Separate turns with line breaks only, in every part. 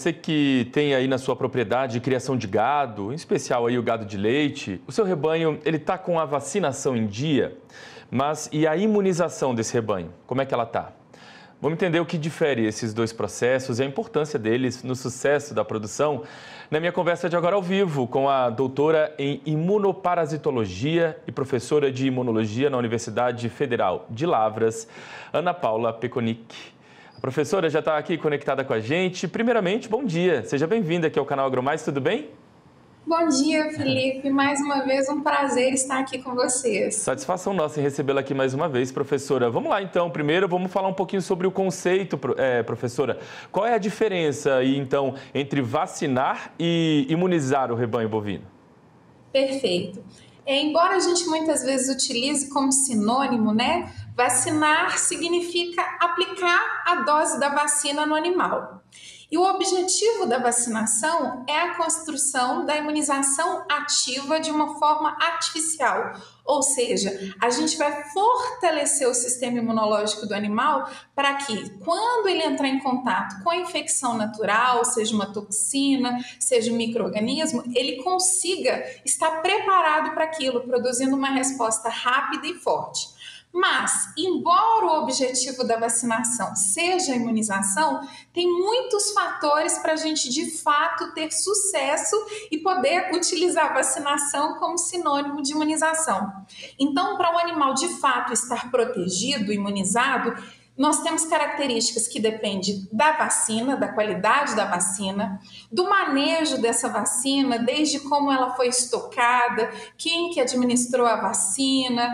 Você que tem aí na sua propriedade criação de gado, em especial aí o gado de leite, o seu rebanho, ele está com a vacinação em dia, mas e a imunização desse rebanho, como é que ela está? Vamos entender o que difere esses dois processos e a importância deles no sucesso da produção na minha conversa de agora ao vivo com a doutora em imunoparasitologia e professora de imunologia na Universidade Federal de Lavras, Ana Paula Peconic. A professora já está aqui conectada com a gente. Primeiramente, bom dia. Seja bem-vinda aqui ao canal AgroMais, tudo bem?
Bom dia, Felipe. Mais uma vez, um prazer estar aqui com vocês.
Satisfação nossa em recebê-la aqui mais uma vez, professora. Vamos lá, então. Primeiro, vamos falar um pouquinho sobre o conceito, professora. Qual é a diferença aí, então, entre vacinar e imunizar o rebanho bovino?
Perfeito. Embora a gente muitas vezes utilize como sinônimo, né? Vacinar significa aplicar a dose da vacina no animal. E o objetivo da vacinação é a construção da imunização ativa de uma forma artificial, ou seja, a gente vai fortalecer o sistema imunológico do animal para que, quando ele entrar em contato com a infecção natural, seja uma toxina, seja um micro-organismo, ele consiga estar preparado para aquilo, produzindo uma resposta rápida e forte. Mas, embora o objetivo da vacinação seja a imunização, tem muitos fatores para a gente, de fato, ter sucesso e poder utilizar a vacinação como sinônimo de imunização. Então, para o animal, de fato, estar protegido, imunizado, nós temos características que dependem da vacina, da qualidade da vacina, do manejo dessa vacina, desde como ela foi estocada, quem que administrou a vacina,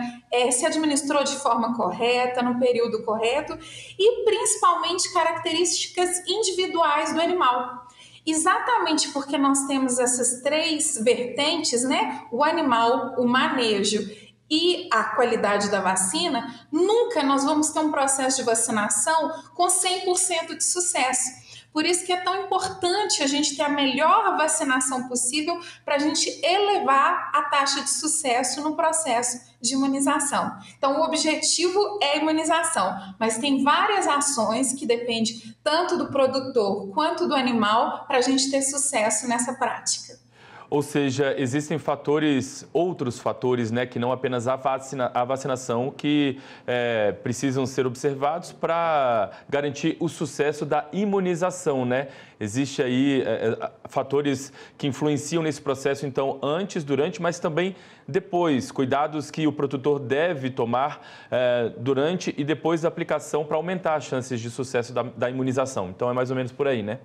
se administrou de forma correta, no período correto e principalmente características individuais do animal. Exatamente porque nós temos essas três vertentes, né? O animal, o manejo e a qualidade da vacina, nunca nós vamos ter um processo de vacinação com 100% de sucesso. Por isso que é tão importante a gente ter a melhor vacinação possível para a gente elevar a taxa de sucesso no processo de imunização. Então, o objetivo é a imunização, mas tem várias ações que dependem tanto do produtor quanto do animal para a gente ter sucesso nessa prática.
Ou seja, existem outros fatores, né, que não apenas a vacinação, que precisam ser observados para garantir o sucesso da imunização, né? Existem aí fatores que influenciam nesse processo, então, antes, durante, mas também depois. Cuidados que o produtor deve tomar durante e depois da aplicação para aumentar as chances de sucesso da imunização. Então, é mais ou menos por aí, né?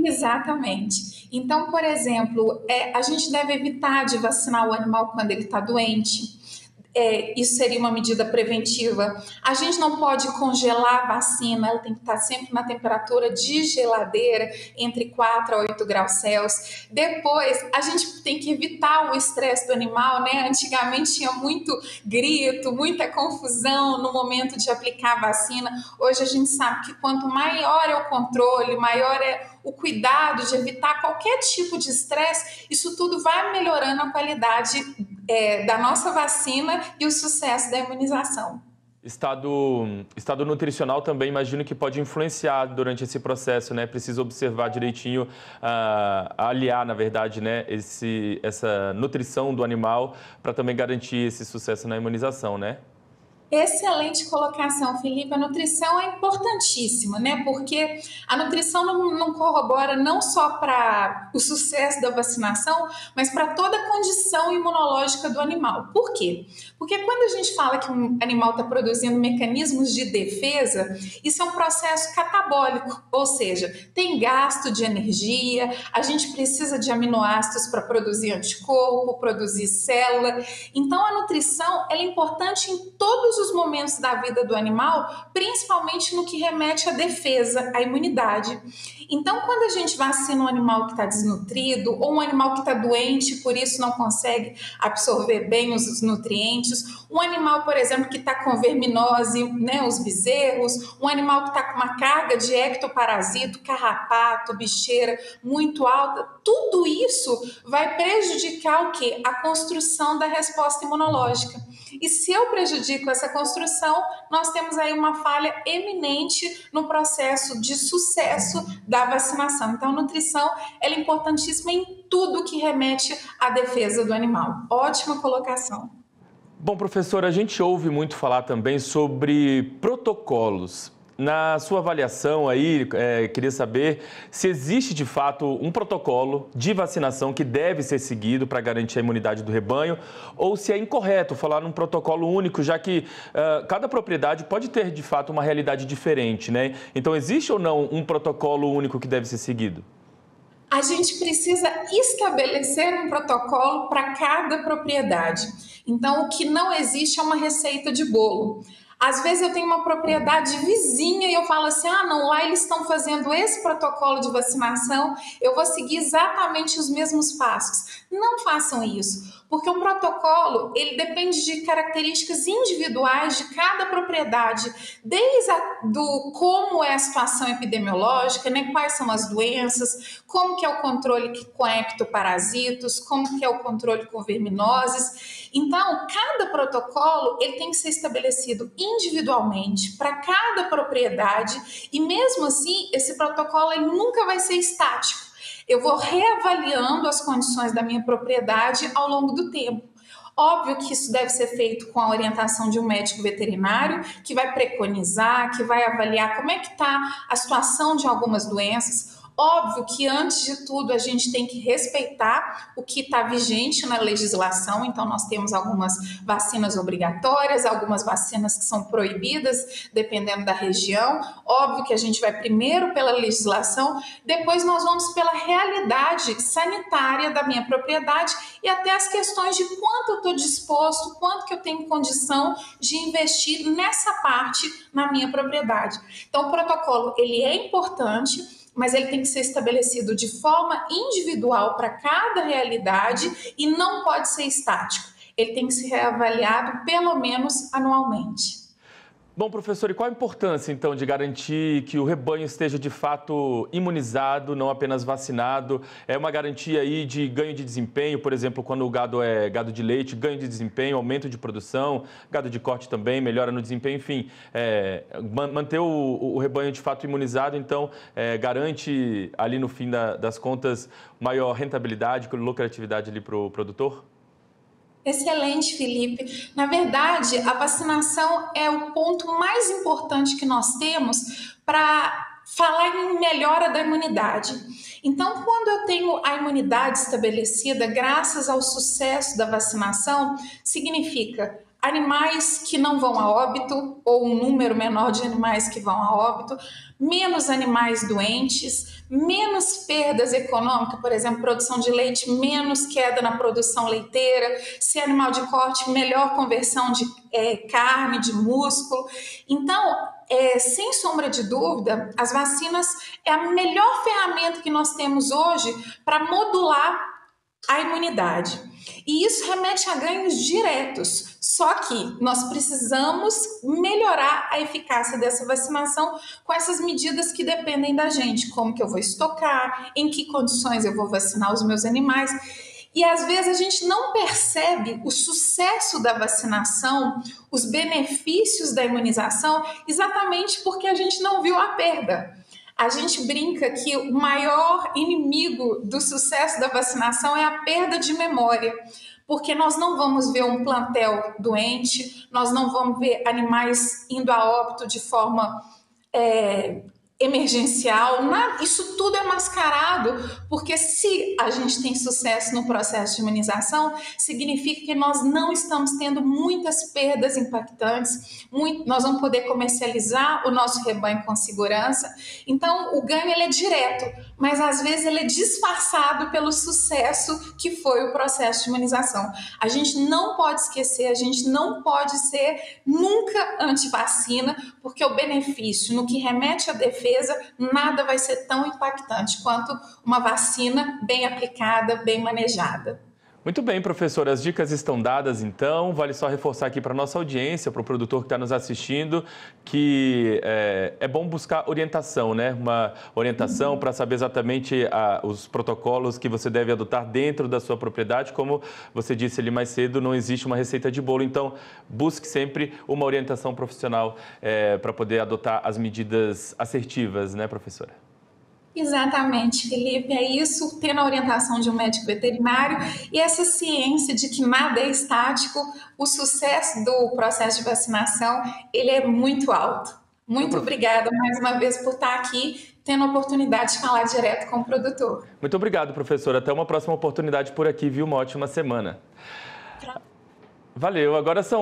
Exatamente. Então, por exemplo, a gente deve evitar de vacinar o animal quando ele está doente. Isso seria uma medida preventiva. A gente não pode congelar a vacina, ela tem que estar sempre na temperatura de geladeira, entre 4 a 8 graus Celsius. Depois, a gente tem que evitar o estresse do animal, né? Antigamente tinha muito grito, muita confusão no momento de aplicar a vacina. Hoje a gente sabe que quanto maior é o controle, maior é o cuidado de evitar qualquer tipo de estresse, isso tudo vai melhorando a qualidade da nossa vacina e o sucesso da imunização.
Estado nutricional também imagino que pode influenciar durante esse processo, né? Precisa observar direitinho, aliar, na verdade, né, essa nutrição do animal para também garantir esse sucesso na imunização, né?
Excelente colocação, Felipe. A nutrição é importantíssima, né? Porque a nutrição não corrobora não só para o sucesso da vacinação, mas para toda a condição imunológica do animal. Por quê? Porque quando a gente fala que um animal está produzindo mecanismos de defesa, isso é um processo catabólico, ou seja, tem gasto de energia, a gente precisa de aminoácidos para produzir anticorpo, produzir célula. Então, a nutrição é importante em todos os momentos da vida do animal, principalmente no que remete à defesa, à imunidade. Então, quando a gente vacina um animal que está desnutrido ou um animal que está doente, por isso não consegue absorver bem os nutrientes, um animal, por exemplo, que está com verminose, né, os bezerros, um animal que está com uma carga de ectoparasito, carrapato, bicheira muito alta, tudo isso vai prejudicar o quê? A construção da resposta imunológica. E se eu prejudico essa construção, nós temos aí uma falha eminente no processo de sucesso da vacinação. Então, a nutrição ela é importantíssima em tudo que remete à defesa do animal. Ótima colocação.
Bom, professor, a gente ouve muito falar também sobre protocolos. Na sua avaliação aí, queria saber se existe de fato um protocolo de vacinação que deve ser seguido para garantir a imunidade do rebanho, ou se é incorreto falar num protocolo único, já que cada propriedade pode ter de fato uma realidade diferente, né? Então, existe ou não um protocolo único que deve ser seguido?
A gente precisa estabelecer um protocolo para cada propriedade. Então, o que não existe é uma receita de bolo. Às vezes eu tenho uma propriedade vizinha e eu falo assim, não, lá eles estão fazendo esse protocolo de vacinação, eu vou seguir exatamente os mesmos passos. Não façam isso, porque um protocolo, ele depende de características individuais de cada propriedade, desde do como é a situação epidemiológica, né, quais são as doenças, como que é o controle com ectoparasitos, como que é o controle com verminoses. Então, cada protocolo, ele tem que ser estabelecido individualmente para cada propriedade e mesmo assim esse protocolo ele nunca vai ser estático. Eu vou reavaliando as condições da minha propriedade ao longo do tempo. Óbvio que isso deve ser feito com a orientação de um médico veterinário que vai preconizar, que vai avaliar como é que está a situação de algumas doenças. Óbvio que, antes de tudo, a gente tem que respeitar o que está vigente na legislação. Então, nós temos algumas vacinas obrigatórias, algumas vacinas que são proibidas, dependendo da região. Óbvio que a gente vai primeiro pela legislação, depois nós vamos pela realidade sanitária da minha propriedade e até as questões de quanto eu estou disposto, quanto que eu tenho condição de investir nessa parte na minha propriedade. Então, o protocolo, ele é importante, mas ele tem que ser estabelecido de forma individual para cada realidade e não pode ser estático. Ele tem que ser reavaliado pelo menos anualmente.
Bom, professor, e qual a importância, então, de garantir que o rebanho esteja, de fato, imunizado, não apenas vacinado? É uma garantia aí de ganho de desempenho, por exemplo, quando o gado é gado de leite, ganho de desempenho, aumento de produção, gado de corte também, melhora no desempenho, enfim, manter o rebanho, de fato, imunizado, então, garante, ali no fim das contas, maior rentabilidade, lucratividade ali para o produtor?
Excelente, Felipe. Na verdade, a vacinação é o ponto mais importante que nós temos para falar em melhora da imunidade. Então, quando eu tenho a imunidade estabelecida, graças ao sucesso da vacinação, significa animais que não vão a óbito, ou um número menor de animais que vão a óbito, menos animais doentes, menos perdas econômicas, por exemplo, produção de leite, menos queda na produção leiteira, se é animal de corte, melhor conversão de carne, de músculo. Então, sem sombra de dúvida, as vacinas é a melhor ferramenta que nós temos hoje para modular a imunidade. E isso remete a ganhos diretos. Só que nós precisamos melhorar a eficácia dessa vacinação com essas medidas que dependem da gente. Como que eu vou estocar, em que condições eu vou vacinar os meus animais. E às vezes a gente não percebe o sucesso da vacinação, os benefícios da imunização, exatamente porque a gente não viu a perda. A gente brinca que o maior inimigo do sucesso da vacinação é a perda de memória, porque nós não vamos ver um plantel doente, nós não vamos ver animais indo a óbito de forma emergencial, isso tudo é mascarado, porque se a gente tem sucesso no processo de imunização, significa que nós não estamos tendo muitas perdas impactantes, nós vamos poder comercializar o nosso rebanho com segurança. Então, o ganho ele é direto, mas às vezes ele é disfarçado pelo sucesso que foi o processo de imunização. A gente não pode esquecer, a gente não pode ser nunca anti-vacina, porque o benefício no que remete à defesa, nada vai ser tão impactante quanto uma vacina bem aplicada, bem manejada.
Muito bem, professora, as dicas estão dadas, então, vale só reforçar aqui para a nossa audiência, para o produtor que está nos assistindo, que é bom buscar orientação, né? Uma orientação para saber exatamente os protocolos que você deve adotar dentro da sua propriedade. Como você disse ali mais cedo, não existe uma receita de bolo, então busque sempre uma orientação profissional para poder adotar as medidas assertivas, né, professora?
Exatamente, Felipe, é isso, tendo a orientação de um médico veterinário e essa ciência de que nada é estático, o sucesso do processo de vacinação, ele é muito alto. Muito obrigada mais uma vez por estar aqui, tendo a oportunidade de falar direto com o produtor.
Muito obrigado, professora. Até uma próxima oportunidade por aqui, viu? Uma ótima semana. Valeu, agora são